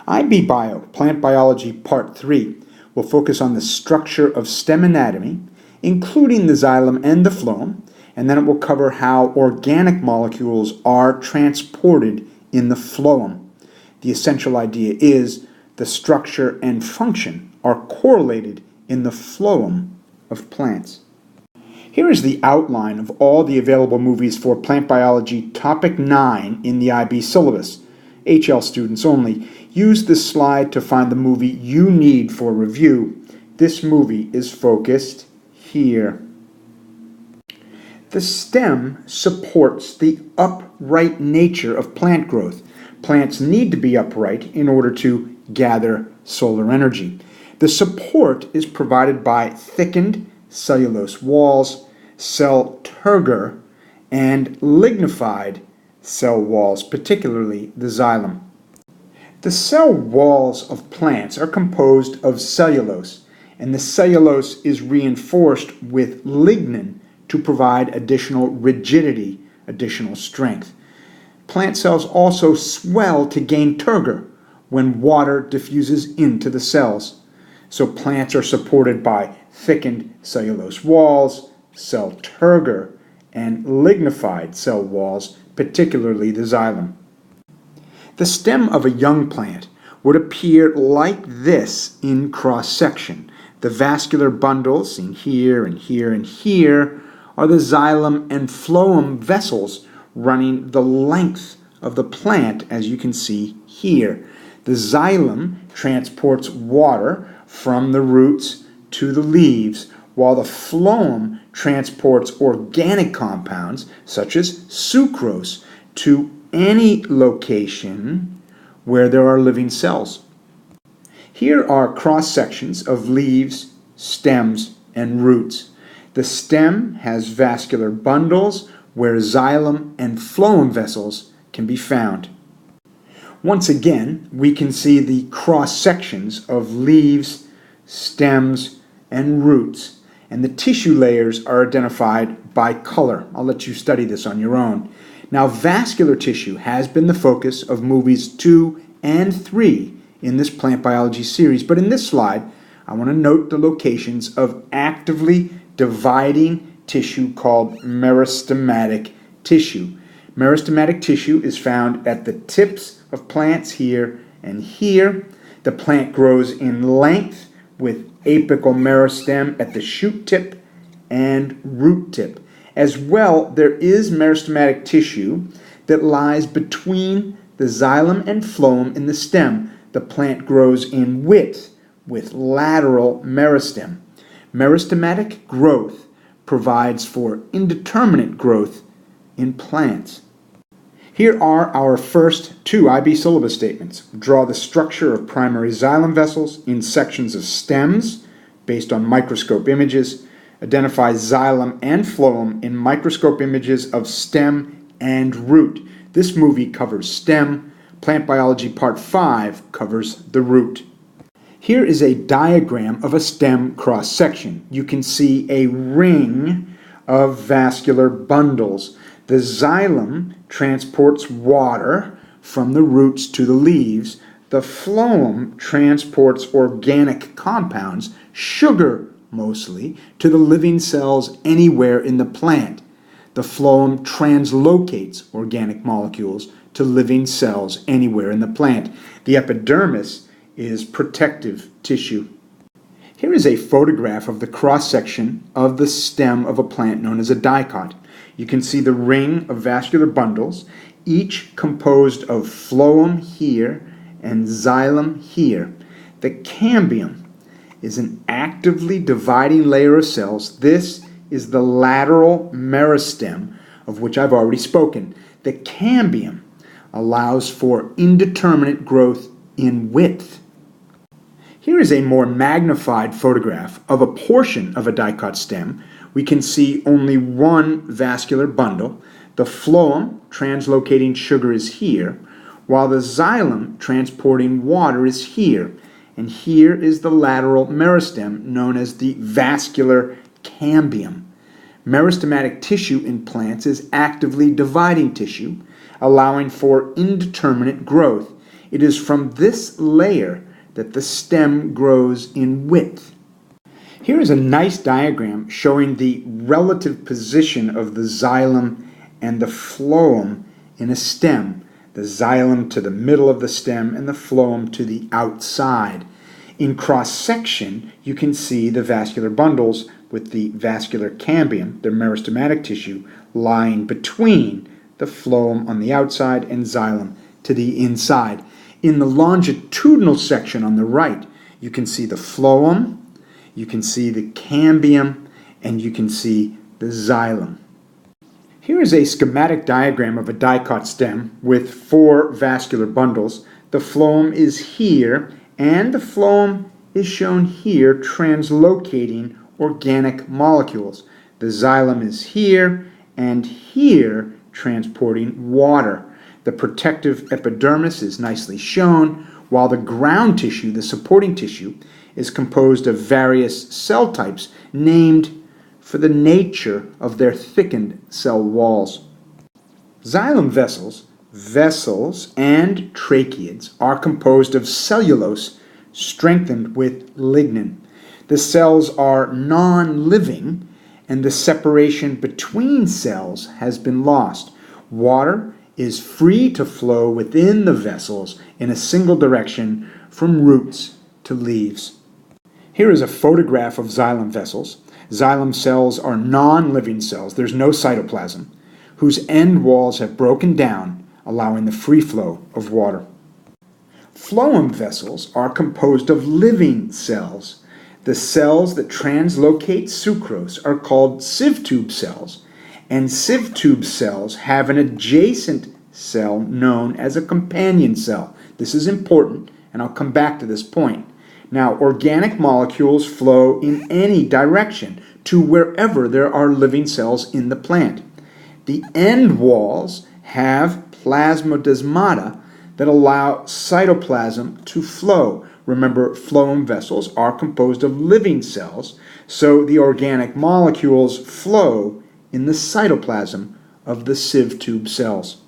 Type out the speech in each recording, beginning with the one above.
IB Bio, Plant Biology Part 3, will focus on the structure of stem anatomy, including the xylem and the phloem, and then it will cover how organic molecules are transported in the phloem. The essential idea is the structure and function are correlated in the phloem of plants. Here is the outline of all the available movies for Plant Biology Topic 9 in the IB syllabus. HL students only. Use this slide to find the movie you need for review. This movie is focused here. The stem supports the upright nature of plant growth. Plants need to be upright in order to gather solar energy. The support is provided by thickened cellulose walls, cell turgor, and lignified cell walls, particularly the xylem. The cell walls of plants are composed of cellulose, and the cellulose is reinforced with lignin to provide additional rigidity, additional strength. Plant cells also swell to gain turgor when water diffuses into the cells. So plants are supported by thickened cellulose walls, cell turgor, and lignified cell walls, particularly the xylem. The stem of a young plant would appear like this in cross-section. The vascular bundles, seen here and here and here, are the xylem and phloem vessels running the length of the plant, as you can see here. The xylem transports water from the roots to the leaves, while the phloem transports organic compounds, such as sucrose, to any location where there are living cells. Here are cross-sections of leaves, stems, and roots. The stem has vascular bundles where xylem and phloem vessels can be found. Once again, we can see the cross-sections of leaves, stems, and roots, and the tissue layers are identified by color. I'll let you study this on your own. Now, vascular tissue has been the focus of movies 2 and 3 in this plant biology series, but in this slide, I want to note the locations of actively dividing tissue called meristematic tissue. Meristematic tissue is found at the tips of plants here and here. The plant grows in length with apical meristem at the shoot tip and root tip. As well, there is meristematic tissue that lies between the xylem and phloem in the stem. The plant grows in width with lateral meristem. Meristematic growth provides for indeterminate growth in plants. Here are our first two IB syllabus statements. Draw the structure of primary xylem vessels in sections of stems based on microscope images. Identify xylem and phloem in microscope images of stem and root. This movie covers stem. Plant Biology Part 5 covers the root. Here is a diagram of a stem cross-section. You can see a ring of vascular bundles. The xylem transports water from the roots to the leaves. The phloem transports organic compounds, sugar mostly, to the living cells anywhere in the plant. The phloem translocates organic molecules to living cells anywhere in the plant. The epidermis is protective tissue. Here is a photograph of the cross-section of the stem of a plant known as a dicot. You can see the ring of vascular bundles, each composed of phloem here and xylem here. The cambium is an actively dividing layer of cells. This is the lateral meristem, of which I've already spoken. The cambium allows for indeterminate growth in width. Here is a more magnified photograph of a portion of a dicot stem. We can see only one vascular bundle. The phloem translocating sugar is here, while the xylem transporting water is here. And here is the lateral meristem, known as the vascular cambium. Meristematic tissue in plants is actively dividing tissue, allowing for indeterminate growth. It is from this layer that the stem grows in width. Here is a nice diagram showing the relative position of the xylem and the phloem in a stem. The xylem to the middle of the stem and the phloem to the outside. In cross-section, you can see the vascular bundles with the vascular cambium, the meristematic tissue, lying between the phloem on the outside and xylem to the inside. In the longitudinal section on the right, you can see the phloem, you can see the cambium, and you can see the xylem. Here is a schematic diagram of a dicot stem with 4 vascular bundles. The phloem is here, and the phloem is shown here translocating organic molecules. The xylem is here, and here transporting water. The protective epidermis is nicely shown, while the ground tissue, the supporting tissue, is composed of various cell types named for the nature of their thickened cell walls. Xylem vessels, and tracheids are composed of cellulose strengthened with lignin. The cells are non-living, and the separation between cells has been lost. Water is free to flow within the vessels in a single direction from roots to leaves. Here is a photograph of xylem vessels. Xylem cells are non-living cells, there's no cytoplasm, whose end walls have broken down, allowing the free flow of water. Phloem vessels are composed of living cells. The cells that translocate sucrose are called sieve tube cells, and sieve tube cells have an adjacent cell known as a companion cell. This is important, and I'll come back to this point. Now, organic molecules flow in any direction to wherever there are living cells in the plant. The end walls have plasmodesmata that allow cytoplasm to flow. Remember, phloem vessels are composed of living cells, so the organic molecules flow in the cytoplasm of the sieve tube cells.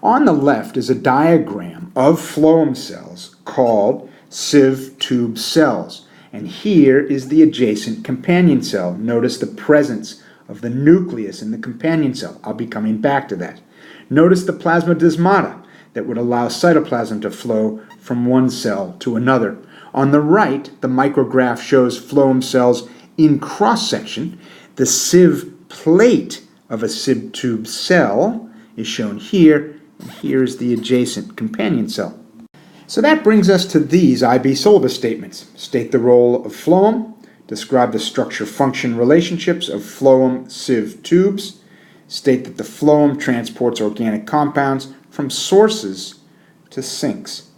On the left is a diagram of phloem cells called sieve tube cells, and here is the adjacent companion cell. Notice the presence of the nucleus in the companion cell. I'll be coming back to that. Notice the plasmodesmata that would allow cytoplasm to flow from one cell to another. On the right, the micrograph shows phloem cells in cross-section. The sieve plate of a sieve tube cell is shown here, and here is the adjacent companion cell. So that brings us to these IB syllabus statements. State the role of phloem, describe the structure-function relationships of phloem sieve tubes, state that the phloem transports organic compounds from sources to sinks.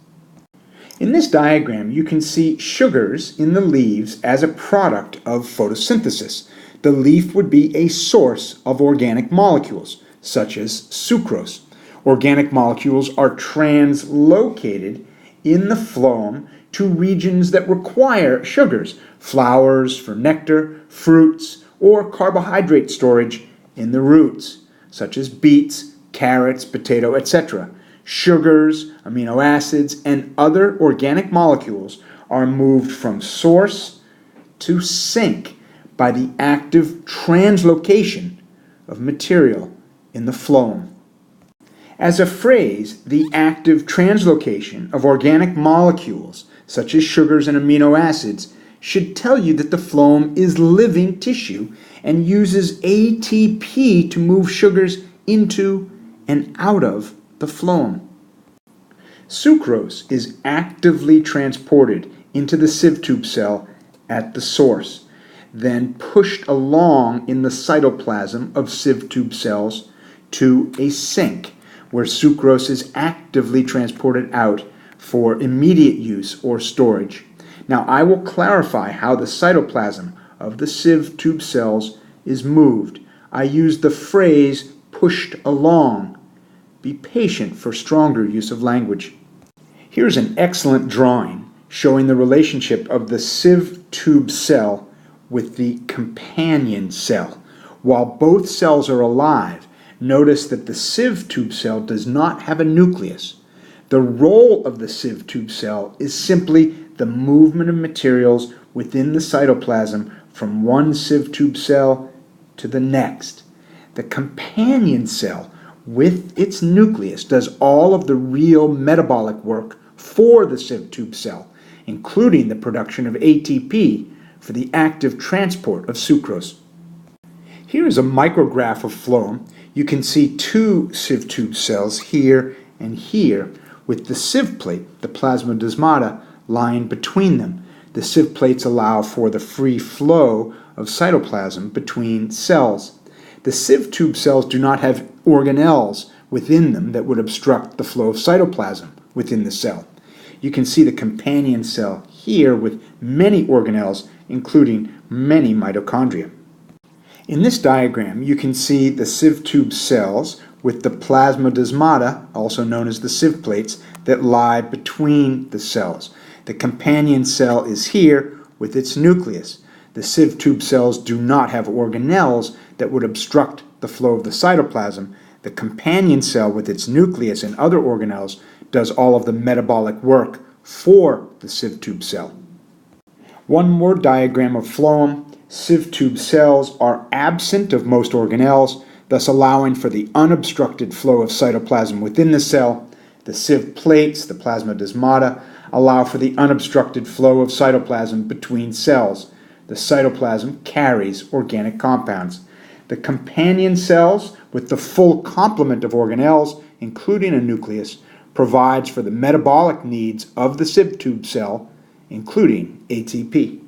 In this diagram, you can see sugars in the leaves as a product of photosynthesis. The leaf would be a source of organic molecules, such as sucrose. Organic molecules are translocated in the phloem to regions that require sugars, flowers for nectar, fruits, or carbohydrate storage in the roots, such as beets, carrots, potato, etc. Sugars, amino acids, and other organic molecules are moved from source to sink by the active translocation of material in the phloem. As a phrase, the active translocation of organic molecules, such as sugars and amino acids, should tell you that the phloem is living tissue and uses ATP to move sugars into and out of the phloem. Sucrose is actively transported into the sieve tube cell at the source, then pushed along in the cytoplasm of sieve tube cells to a sink, where sucrose is actively transported out for immediate use or storage. Now, I will clarify how the cytoplasm of the sieve tube cells is moved. I use the phrase pushed along. Be patient for stronger use of language. Here's an excellent drawing showing the relationship of the sieve tube cell with the companion cell. While both cells are alive, notice that the sieve tube cell does not have a nucleus. The role of the sieve tube cell is simply the movement of materials within the cytoplasm from one sieve tube cell to the next. The companion cell with its nucleus does all of the real metabolic work for the sieve tube cell, including the production of ATP for the active transport of sucrose. Here is a micrograph of phloem. You can see two sieve tube cells here and here, with the sieve plate, the Plasmodesmata, lying between them. The sieve plates allow for the free flow of cytoplasm between cells. The sieve tube cells do not have organelles within them that would obstruct the flow of cytoplasm within the cell. You can see the companion cell here with many organelles, including many mitochondria. In this diagram, you can see the sieve tube cells with the Plasmodesmata, also known as the sieve plates, that lie between the cells. The companion cell is here with its nucleus. The sieve tube cells do not have organelles that would obstruct the flow of the cytoplasm. The companion cell with its nucleus and other organelles does all of the metabolic work for the sieve tube cell. One more diagram of phloem. Sieve tube cells are absent of most organelles, thus allowing for the unobstructed flow of cytoplasm within the cell. The sieve plates, the Plasmodesmata, allow for the unobstructed flow of cytoplasm between cells. The cytoplasm carries organic compounds. The companion cells, with the full complement of organelles, including a nucleus, provides for the metabolic needs of the sieve tube cell, including ATP.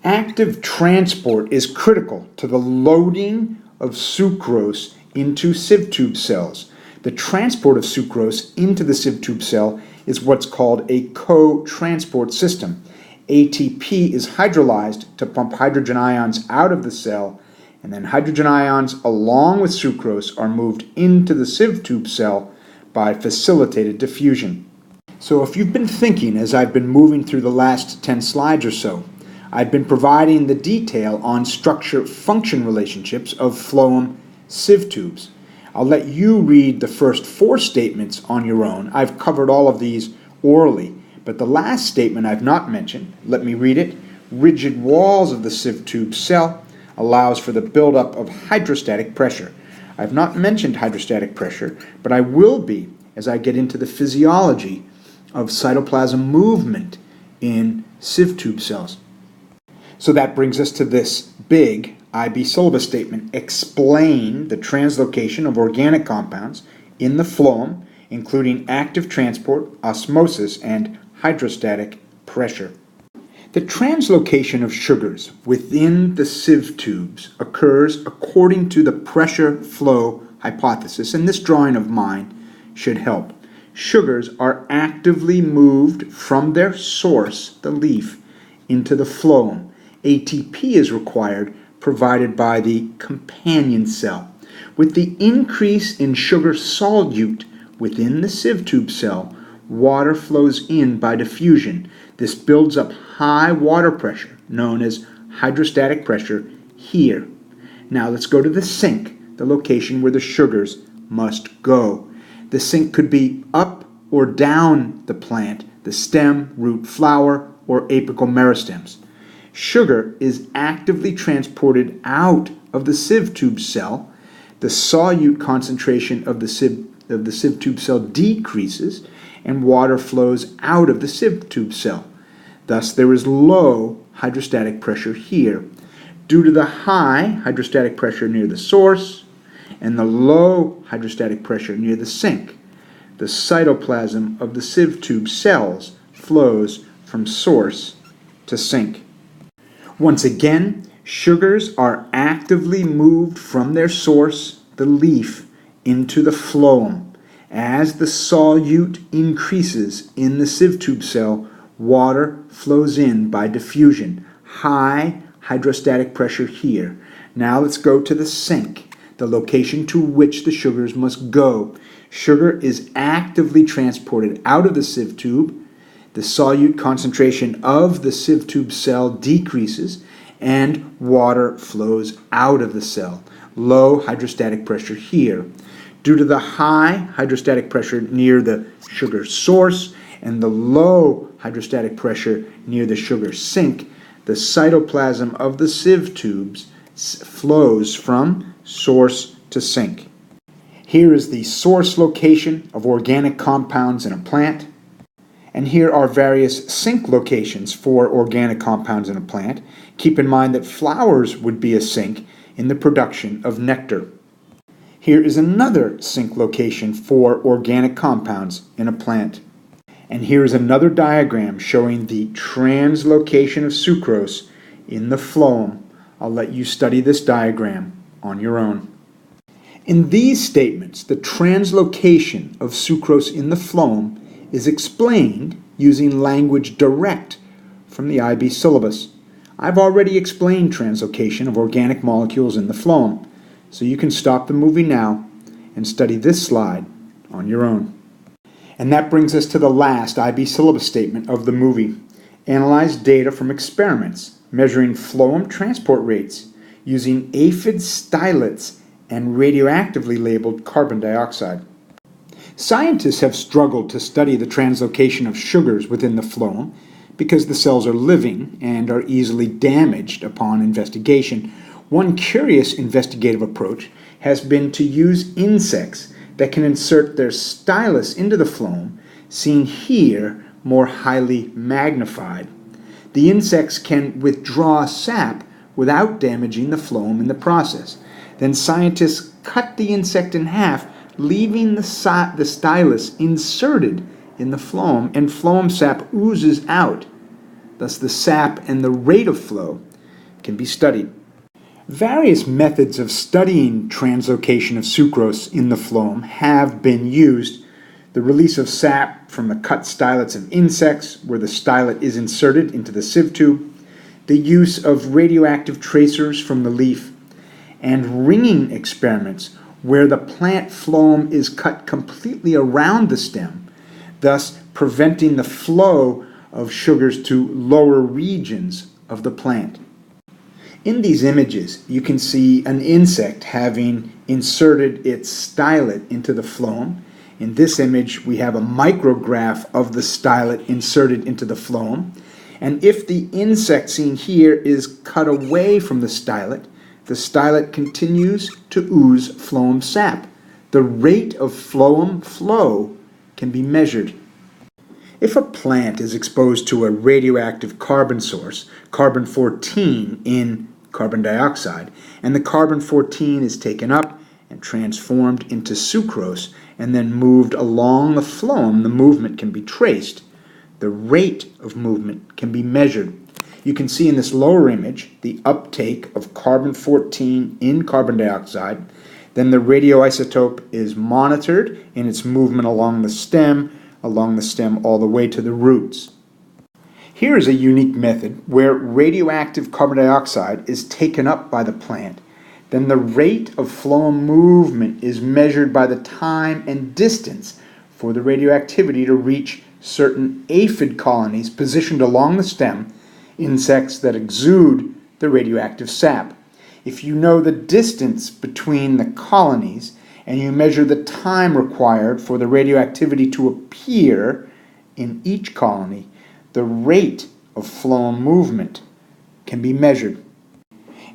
Active transport is critical to the loading of sucrose into sieve tube cells. The transport of sucrose into the sieve tube cell is what's called a co-transport system. ATP is hydrolyzed to pump hydrogen ions out of the cell, and then hydrogen ions along with sucrose are moved into the sieve tube cell by facilitated diffusion. So if you've been thinking as I've been moving through the last 10 slides or so, I've been providing the detail on structure-function relationships of phloem sieve tubes. I'll let you read the first 4 statements on your own. I've covered all of these orally, but the last statement I've not mentioned. Let me read it. Rigid walls of the sieve tube cell allows for the buildup of hydrostatic pressure. I've not mentioned hydrostatic pressure, but I will be as I get into the physiology of cytoplasm movement in sieve tube cells. So that brings us to this big IB syllabus statement. Explain the translocation of organic compounds in the phloem, including active transport, osmosis, and hydrostatic pressure. The translocation of sugars within the sieve tubes occurs according to the pressure flow hypothesis, and this drawing of mine should help. Sugars are actively moved from their source, the leaf, into the phloem. ATP is required, provided by the companion cell. With the increase in sugar solute within the sieve tube cell, water flows in by diffusion. This builds up high water pressure, known as hydrostatic pressure, here. Now let's go to the sink, the location where the sugars must go. The sink could be up or down the plant, the stem, root, flower, or apical meristems. Sugar is actively transported out of the sieve tube cell. The solute concentration of the sieve tube cell decreases, and water flows out of the sieve tube cell. Thus, there is low hydrostatic pressure here, due to the high hydrostatic pressure near the source and the low hydrostatic pressure near the sink. The cytoplasm of the sieve tube cells flows from source to sink. Once again, sugars are actively moved from their source, the leaf, into the phloem. As the solute increases in the sieve tube cell, water flows in by diffusion. High hydrostatic pressure here. Now let's go to the sink, the location to which the sugars must go. Sugar is actively transported out of the sieve tube. The solute concentration of the sieve tube cell decreases, and water flows out of the cell. Low hydrostatic pressure here. Due to the high hydrostatic pressure near the sugar source and the low hydrostatic pressure near the sugar sink, the cytoplasm of the sieve tubes flows from source to sink. Here is the source location of organic compounds in a plant, and here are various sink locations for organic compounds in a plant. Keep in mind that flowers would be a sink in the production of nectar. Here is another sink location for organic compounds in a plant. And here is another diagram showing the translocation of sucrose in the phloem. I'll let you study this diagram on your own. In these statements, the translocation of sucrose in the phloem is explained using language direct from the IB syllabus. I've already explained translocation of organic molecules in the phloem, so you can stop the movie now and study this slide on your own. And that brings us to the last IB syllabus statement of the movie. Analyze data from experiments measuring phloem transport rates using aphid stylets and radioactively labeled carbon dioxide. Scientists have struggled to study the translocation of sugars within the phloem because the cells are living and are easily damaged upon investigation. One curious investigative approach has been to use insects that can insert their stylus into the phloem, seen here more highly magnified. The insects can withdraw sap without damaging the phloem in the process. Then scientists cut the insect in half, leaving the stylus inserted in the phloem, and phloem sap oozes out. Thus the sap and the rate of flow can be studied. Various methods of studying translocation of sucrose in the phloem have been used. The release of sap from the cut stylets of insects, where the stylet is inserted into the sieve tube, the use of radioactive tracers from the leaf, and ringing experiments where the plant phloem is cut completely around the stem, thus preventing the flow of sugars to lower regions of the plant. In these images, you can see an insect having inserted its stylet into the phloem. In this image, we have a micrograph of the stylet inserted into the phloem. And if the insect seen here is cut away from the stylet continues to ooze phloem sap. The rate of phloem flow can be measured. If a plant is exposed to a radioactive carbon source, carbon-14 in carbon dioxide, and the carbon-14 is taken up and transformed into sucrose and then moved along the phloem, the movement can be traced. The rate of movement can be measured. You can see in this lower image the uptake of carbon-14 in carbon dioxide. Then the radioisotope is monitored in its movement along the stem all the way to the roots. Here is a unique method where radioactive carbon dioxide is taken up by the plant. Then the rate of phloem movement is measured by the time and distance for the radioactivity to reach certain aphid colonies positioned along the stem, insects that exude the radioactive sap. If you know the distance between the colonies and you measure the time required for the radioactivity to appear in each colony, the rate of phloem movement can be measured.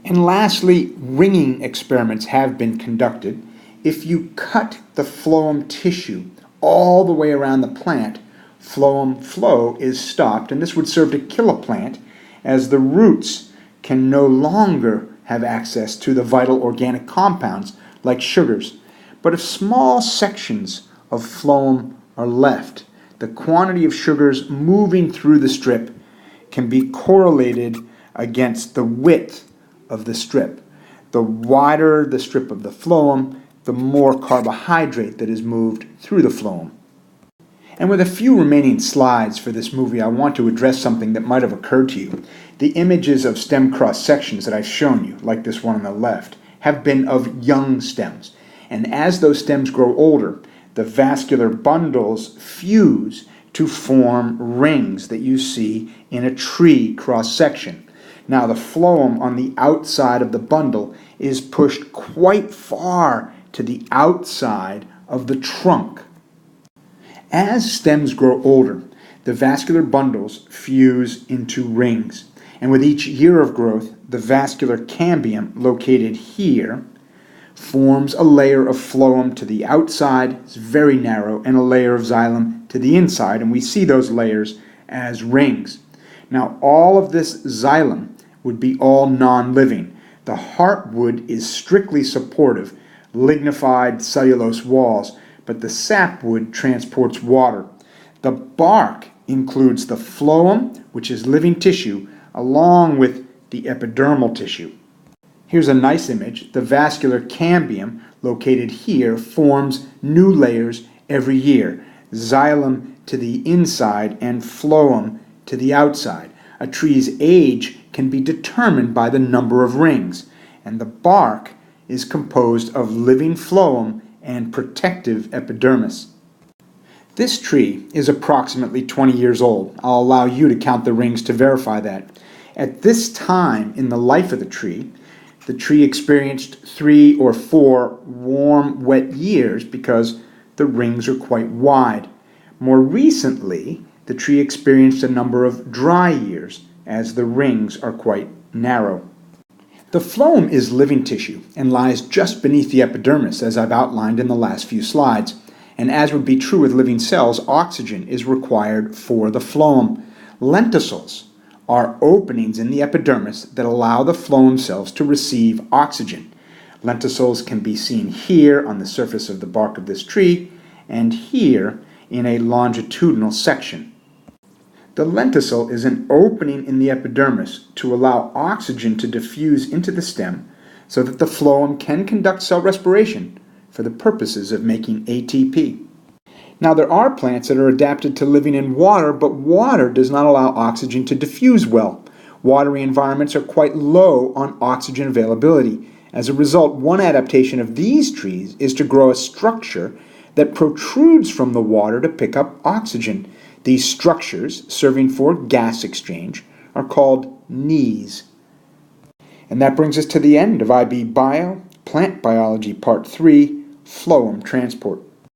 And lastly, ringing experiments have been conducted. If you cut the phloem tissue all the way around the plant, phloem flow is stopped, and this would serve to kill a plant as the roots can no longer have access to the vital organic compounds like sugars. But if small sections of phloem are left, the quantity of sugars moving through the strip can be correlated against the width of the strip. The wider the strip of the phloem, the more carbohydrate that is moved through the phloem. And with a few remaining slides for this movie, I want to address something that might have occurred to you. The images of stem cross-sections that I've shown you, like this one on the left, have been of young stems. And as those stems grow older, the vascular bundles fuse to form rings that you see in a tree cross-section. Now the phloem on the outside of the bundle is pushed quite far to the outside of the trunk. As stems grow older, the vascular bundles fuse into rings, and with each year of growth, the vascular cambium located here forms a layer of phloem to the outside, it's very narrow, and a layer of xylem to the inside, and we see those layers as rings. Now, all of this xylem would be all non-living. The heartwood is strictly supportive, lignified cellulose walls, but the sapwood transports water. The bark includes the phloem, which is living tissue, along with the epidermal tissue. Here's a nice image. The vascular cambium, located here, forms new layers every year. Xylem to the inside and phloem to the outside. A tree's age can be determined by the number of rings, and the bark is composed of living phloem and protective epidermis. This tree is approximately 20 years old. I'll allow you to count the rings to verify that. At this time in the life of the tree experienced 3 or 4 warm, wet years because the rings are quite wide. More recently, the tree experienced a number of dry years as the rings are quite narrow. The phloem is living tissue and lies just beneath the epidermis, as I've outlined in the last few slides. And as would be true with living cells, oxygen is required for the phloem. Lenticels are openings in the epidermis that allow the phloem cells to receive oxygen. Lenticels can be seen here on the surface of the bark of this tree and here in a longitudinal section. The lenticel is an opening in the epidermis to allow oxygen to diffuse into the stem so that the phloem can conduct cell respiration for the purposes of making ATP. Now, there are plants that are adapted to living in water, but water does not allow oxygen to diffuse well. Watery environments are quite low on oxygen availability. As a result, one adaptation of these trees is to grow a structure that protrudes from the water to pick up oxygen. These structures, serving for gas exchange, are called knees. And that brings us to the end of IB Bio, Plant Biology Part 3, Phloem Transport.